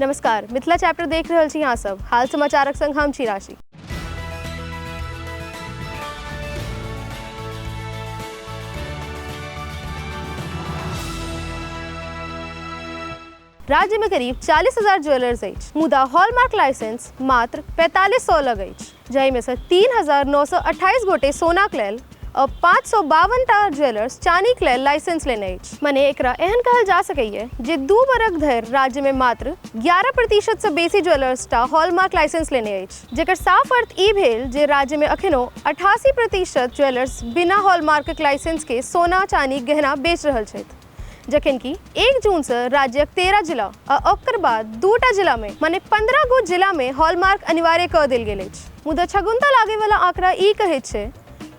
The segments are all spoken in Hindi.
नमस्कार, मिथिला चैप्टर देख रहल छी अहाँ सब। हाल समाचारक संग हम छी राशि। राज्य में करीब 40,000 ज्वेलर्स अछि, मुदा हॉलमार्क लाइसेंस मात्र 4500 लग अछि, जाहि में से 3,928 गोटे सोनाक लेल और 552 टा ज्वेलर्स चानीक लेल लाइसेंस लेने अछि। मने एकरा एहन कहल जा सकैए जे 2 बरख धरि राज्य में मात्र 11% से बेसी ज्वेलर्स टा हॉलमार्क लाइसेंस लेने अछि, जेकर साफ अर्थ ई भेल जे राज्य में अखनो 88% ज्वेलर्स बिना हॉलमार्कक लाइसेंस के सोना चानी गहना बेच रहल छथि, जखन कि 1 जून से राज्यक 13 जिला और ओकर बाद 2 टा जिला में माने 15 गो जिला में हॉलमार्क अनिवार्य कऽ देल गेल अछि। मुदा छगुन्ता लागे वाला आंकड़ा ई कहैत छै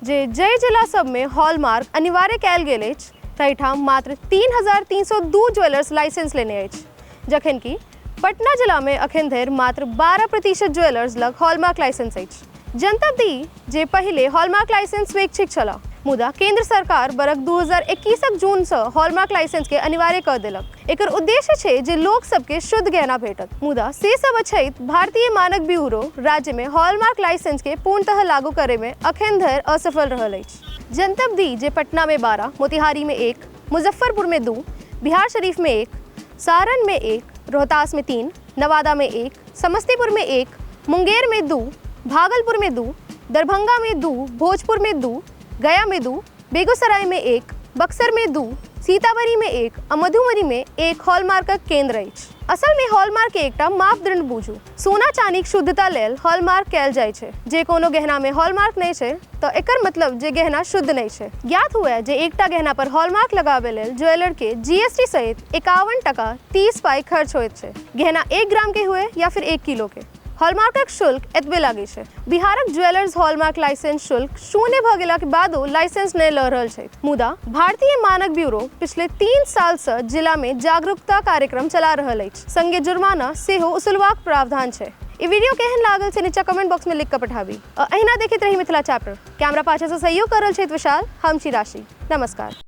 जे जय जिला सब में हॉलमार्क अनिवार्य कयल गेल अछि तहिठाम मात्र 3,302 ज्वेलर्स लाइसेंस लेने अछि, जखन कि पटना जिला में अखन धरि मात्र 12% ज्वेलर्स लग हॉलमार्क लाइसेंस अछि। जनतब दी जे पहिले हॉलमार्क लाइसेंस स्वैच्छिक छला, मुदा केंद्र सरकार बरख 2021 जून से हॉलमार्क लाइसेंस के अनिवार्य कर देलक। एकर उद्देश्य छै जे लोग सबके शुद्ध गहना भेटत, मुदा से सब अछैत भारतीय मानक ब्यूरो राज्य में हॉलमार्क लाइसेंस के पूर्णतः लागू करे में अखन धरि असफल रहल अछि। जनतब दी जे पटना में 12, मोतिहारी में 1, मुजफ्फरपुर में 2, बिहार शरीफ में 1, सारण में 1, रोहतास में 3, नवादा में 1, समस्तीपुर में 1, मुंगेर में 2, भागलपुर में 2, दरभंगा में 2, भोजपुर में 2, गया में 2, बेगूसराय में 1, बक्सर में 2, सीतामढ़ी में 1 और मधुबनी में 1 हॉलमार्क केंद्र अछि। असल में हॉलमार्क एकटा मापदंड बुझू। सोना चानीक शुद्धता लेल हॉलमार्क कयल जाइ छै। जे कोनो गहना में हॉलमार्क नहीं छै तो एकर मतलब जे गहना शुद्ध नहीं छै। ज्ञात हुए जे एकटा गहना पर हॉलमार्क लगाबे लेल ज्वेलर के जीएसटी सहित 51 टका 30 पाई खर्च होइत छै। गहना 1 ग्राम के हुए या फिर 1 किलो के। हॉलमार्कक शुल्क एतबे लागे छै। बिहारक ज्वेलर्स हॉलमार्क लाइसेंस शुल्क शून्य भ गेला के बादो लाइसेंस नहीं ल रहल छै। मुदा भारतीय मानक ब्यूरो पिछले 3 साल से जिला में जागरूकता कार्यक्रम चला रहल अछि, संगे जुर्माना सेहो उसूलबाक प्रावधान छै। ई वीडियो केहन लागल से नीचा कमेंट बॉक्स में लिख के पठाबी। अहिना देखैत रही मिथिला चैप्टर। कैमरा पाछे से सहयोग कर रहल छै विशाल, हम छी राशि। नमस्कार।